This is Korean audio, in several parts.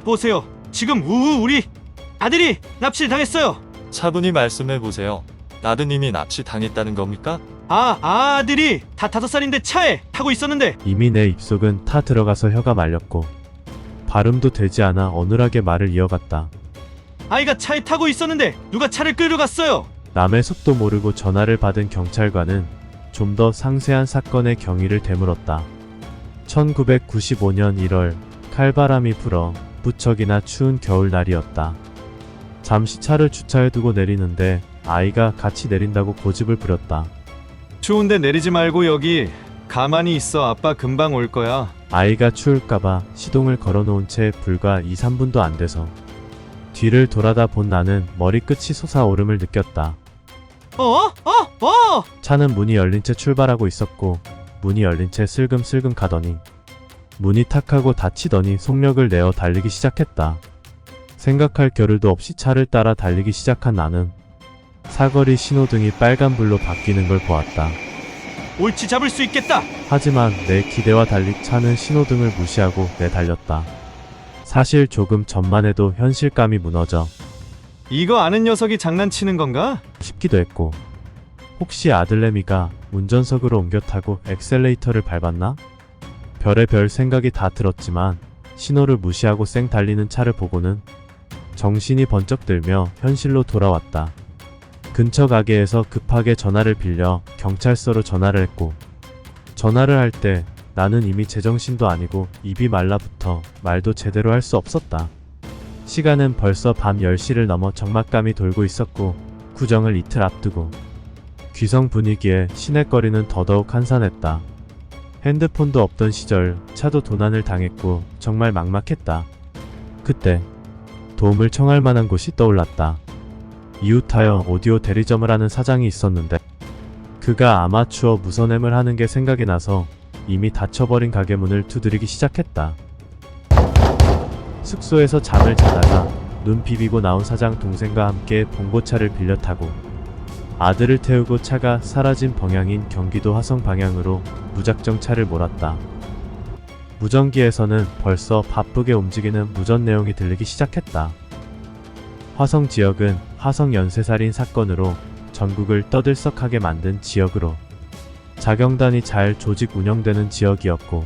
보세요. 지금 우리 아들이 납치를 당했어요. 차분히 말씀해 보세요. 아드님이 납치당했다는 겁니까? 아들이 다 5살인데 차에 타고 있었는데. 이미 내 입속은 타 들어가서 혀가 말렸고 발음도 되지 않아 어눌하게 말을 이어갔다. 아이가 차에 타고 있었는데 누가 차를 끌고 갔어요. 남의 속도 모르고 전화를 받은 경찰관은 좀 더 상세한 사건의 경위를 되물었다. 1995년 1월 칼바람이 불어 무척이나 추운 겨울날이었다. 잠시 차를 주차해두고 내리는데 아이가 같이 내린다고 고집을 부렸다. 추운데 내리지 말고 여기 가만히 있어. 아빠 금방 올 거야. 아이가 추울까봐 시동을 걸어놓은 채 불과 2~3분도 안 돼서 뒤를 돌아다 본 나는 머리끝이 솟아오름을 느꼈다. 차는 문이 열린 채 출발하고 있었고 문이 열린 채 슬금슬금 가더니 문이 탁 하고 닫히더니 속력을 내어 달리기 시작했다. 생각할 겨를도 없이 차를 따라 달리기 시작한 나는 사거리 신호등이 빨간불로 바뀌는 걸 보았다. 옳지 잡을 수 있겠다. 하지만 내 기대와 달리 차는 신호등을 무시하고 내달렸다. 사실 조금 전만 해도 현실감이 무너져 이거 아는 녀석이 장난치는 건가? 싶기도 했고 혹시 아들내미가 운전석으로 옮겨 타고 엑셀레이터를 밟았나? 별의별 생각이 다 들었지만 신호를 무시하고 쌩 달리는 차를 보고는 정신이 번쩍 들며 현실로 돌아왔다. 근처 가게에서 급하게 전화를 빌려 경찰서로 전화를 했고 전화를 할 때 나는 이미 제정신도 아니고 입이 말라붙어 말도 제대로 할 수 없었다. 시간은 벌써 밤 10시를 넘어 적막감이 돌고 있었고 구정을 이틀 앞두고 귀성 분위기에 시내거리는 더더욱 한산했다. 핸드폰도 없던 시절 차도 도난을 당했고 정말 막막했다. 그때 도움을 청할 만한 곳이 떠올랐다. 이웃하여 오디오 대리점을 하는 사장이 있었는데 그가 아마추어 무선엠을 하는 게 생각이 나서 이미 닫혀버린 가게 문을 두드리기 시작했다. 숙소에서 잠을 자다가 눈 비비고 나온 사장 동생과 함께 봉고차를 빌려 타고 아들을 태우고 차가 사라진 방향인 경기도 화성 방향으로 무작정 차를 몰았다. 무전기에서는 벌써 바쁘게 움직이는 무전 내용이 들리기 시작했다. 화성 지역은 화성 연쇄살인 사건으로 전국을 떠들썩하게 만든 지역으로 자경단이 잘 조직 운영되는 지역이었고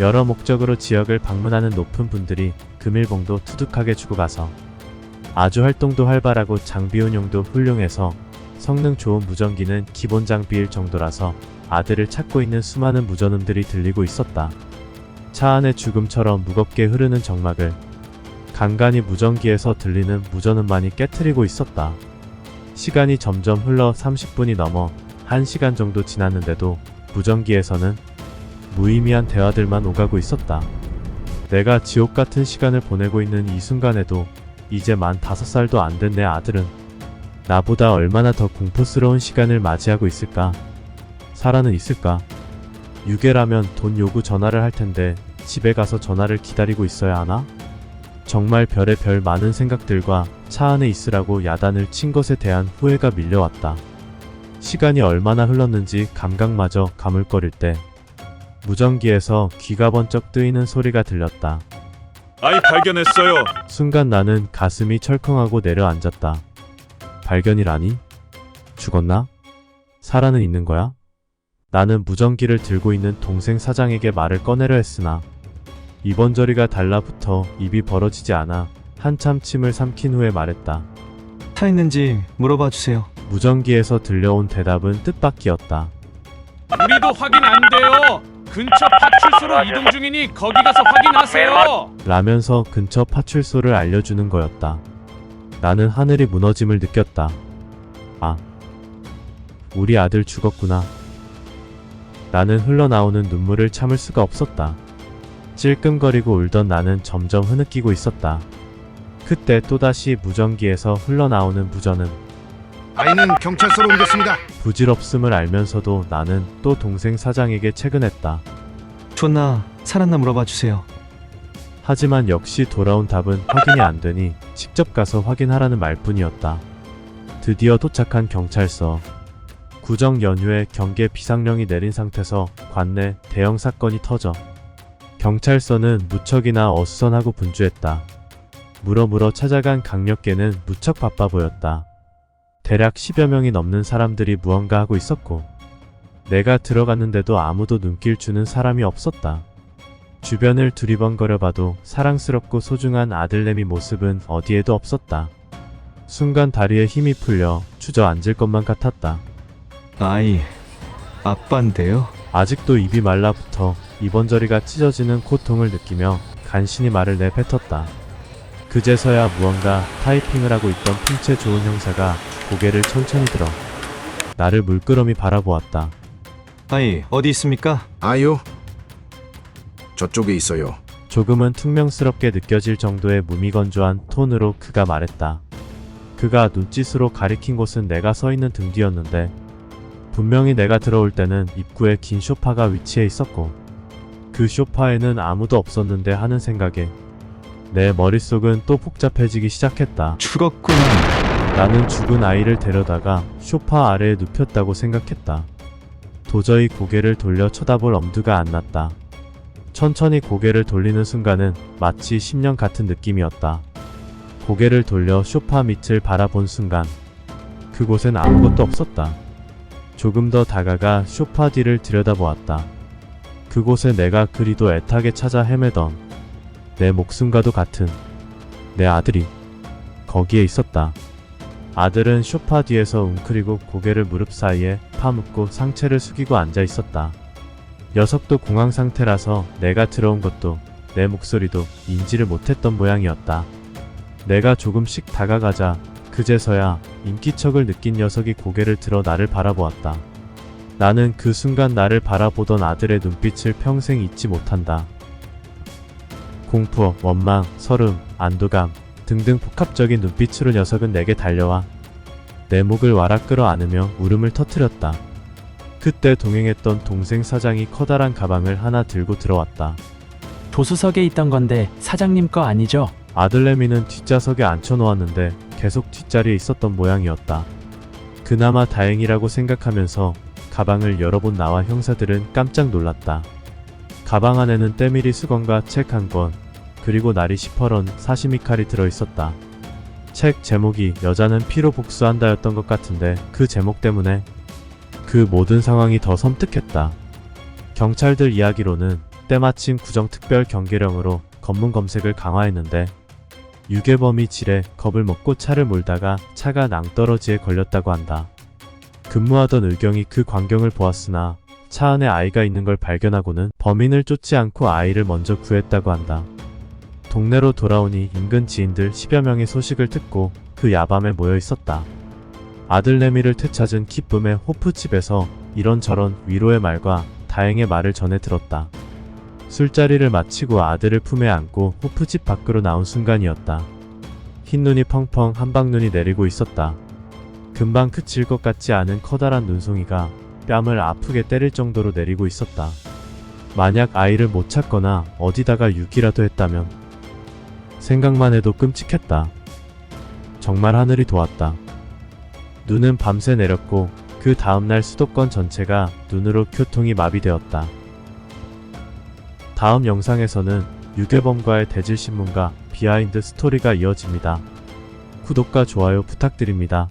여러 목적으로 지역을 방문하는 높은 분들이 금일봉도 투둑하게 주고 가서 아주 활동도 활발하고 장비 운용도 훌륭해서 성능 좋은 무전기는 기본 장비일 정도라서 아들을 찾고 있는 수많은 무전음들이 들리고 있었다. 차 안에 죽음처럼 무겁게 흐르는 정막을 간간히 무전기에서 들리는 무전음만이 깨트리고 있었다. 시간이 점점 흘러 30분이 넘어 1시간 정도 지났는데도 무전기에서는 무의미한 대화들만 오가고 있었다. 내가 지옥 같은 시간을 보내고 있는 이 순간에도 이제 만 5살도 안 된 내 아들은 나보다 얼마나 더 공포스러운 시간을 맞이하고 있을까? 살아는 있을까? 유괴라면 돈 요구 전화를 할 텐데 집에 가서 전화를 기다리고 있어야 하나? 정말 별의별 많은 생각들과 차 안에 있으라고 야단을 친 것에 대한 후회가 밀려왔다. 시간이 얼마나 흘렀는지 감각마저 가물거릴 때 무전기에서 귀가 번쩍 뜨이는 소리가 들렸다. 아이 발견했어요. 순간 나는 가슴이 철컹하고 내려앉았다. 발견이라니? 죽었나? 살아는 있는 거야? 나는 무전기를 들고 있는 동생 사장에게 말을 꺼내려 했으나 이번저리가 달라붙어 입이 벌어지지 않아 한참 침을 삼킨 후에 말했다. 타 있는지 물어봐 주세요. 무전기에서 들려온 대답은 뜻밖이었다. 우리도 확인 안 돼요. 근처 파출소로 이동 중이니 거기 가서 확인하세요. 라면서 근처 파출소를 알려주는 거였다. 나는 하늘이 무너짐을 느꼈다. 아, 우리 아들 죽었구나. 나는 흘러나오는 눈물을 참을 수가 없었다. 찔끔거리고 울던 나는 점점 흐느끼고 있었다. 그때 또다시 무전기에서 흘러나오는 무전음. 아이는 경찰서로 옮겼습니다. 부질없음을 알면서도 나는 또 동생 사장에게 채근했다. 존나 살았나 물어봐 주세요. 하지만 역시 돌아온 답은 확인이 안 되니 직접 가서 확인하라는 말뿐이었다. 드디어 도착한 경찰서. 구정 연휴에 경계 비상령이 내린 상태서 관내 대형 사건이 터져 경찰서는 무척이나 어수선하고 분주했다. 물어 찾아간 강력계는 무척 바빠 보였다. 대략 10여 명이 넘는 사람들이 무언가 하고 있었고 내가 들어갔는데도 아무도 눈길 주는 사람이 없었다. 주변을 두리번거려봐도 사랑스럽고 소중한 아들내미 모습은 어디에도 없었다. 순간 다리에 힘이 풀려 주저앉을 것만 같았다. 아이, 아빠인데요? 아직도 입이 말라붙어 이번저리가 찢어지는 고통을 느끼며 간신히 말을 내뱉었다. 그제서야 무언가 타이핑을 하고 있던 풍채 좋은 형사가 고개를 천천히 들어 나를 물끄러미 바라보았다. 아이, 어디 있습니까? 아유, 저쪽에 있어요. 조금은 퉁명스럽게 느껴질 정도의 무미건조한 톤으로 그가 말했다. 그가 눈짓으로 가리킨 곳은 내가 서 있는 등 뒤였는데 분명히 내가 들어올 때는 입구에 긴 소파가 위치해 있었고 그 소파에는 아무도 없었는데 하는 생각에 내 머릿속은 또 복잡해지기 시작했다. 죽었구나. 나는 죽은 아이를 데려다가 소파 아래에 눕혔다고 생각했다. 도저히 고개를 돌려 쳐다볼 엄두가 안 났다. 천천히 고개를 돌리는 순간은 마치 10년 같은 느낌이었다. 고개를 돌려 소파 밑을 바라본 순간 그곳엔 아무것도 없었다. 조금 더 다가가 소파 뒤를 들여다보았다. 그곳에 내가 그리도 애타게 찾아 헤매던 내 목숨과도 같은 내 아들이 거기에 있었다. 아들은 소파 뒤에서 웅크리고 고개를 무릎 사이에 파묻고 상체를 숙이고 앉아 있었다. 녀석도 공황 상태라서 내가 들어온 것도 내 목소리도 인지를 못했던 모양이었다. 내가 조금씩 다가가자 그제서야 인기척을 느낀 녀석이 고개를 들어 나를 바라보았다. 나는 그 순간 나를 바라보던 아들의 눈빛을 평생 잊지 못한다. 공포, 원망, 서름, 안도감 등등 복합적인 눈빛으로 녀석은 내게 달려와 내 목을 와락 끌어 안으며 울음을 터뜨렸다. 그때 동행했던 동생 사장이 커다란 가방을 하나 들고 들어왔다. 조수석에 있던 건데 사장님 거 아니죠? 아들내미는 뒷좌석에 앉혀놓았는데 계속 뒷자리에 있었던 모양이었다. 그나마 다행이라고 생각하면서 가방을 열어본 나와 형사들은 깜짝 놀랐다. 가방 안에는 때밀이 수건과 책 한 권, 그리고 날이 시퍼런 사시미 칼이 들어있었다. 책 제목이 여자는 피로 복수한다였던 것 같은데 그 제목 때문에 그 모든 상황이 더 섬뜩했다. 경찰들 이야기로는 때마침 구정특별 경계령으로 검문 검색을 강화했는데 유괴범이 지레 겁을 먹고 차를 몰다가 차가 낭떠러지에 걸렸다고 한다. 근무하던 의경이 그 광경을 보았으나 차 안에 아이가 있는 걸 발견하고는 범인을 쫓지 않고 아이를 먼저 구했다고 한다. 동네로 돌아오니 인근 지인들 10여 명의 소식을 듣고 그 야밤에 모여 있었다. 아들내미를 되찾은 기쁨의 호프집에서 이런저런 위로의 말과 다행의 말을 전해 들었다. 술자리를 마치고 아들을 품에 안고 호프집 밖으로 나온 순간이었다. 흰눈이 펑펑 한방눈이 내리고 있었다. 금방 그칠 것 같지 않은 커다란 눈송이가 뺨을 아프게 때릴 정도로 내리고 있었다. 만약 아이를 못 찾거나 어디다가 유기라도 했다면 생각만 해도 끔찍했다. 정말 하늘이 도왔다. 눈은 밤새 내렸고 그 다음날 수도권 전체가 눈으로 교통이 마비되었다. 다음 영상에서는 유괴범과의 대질신문과 비하인드 스토리가 이어집니다. 구독과 좋아요 부탁드립니다.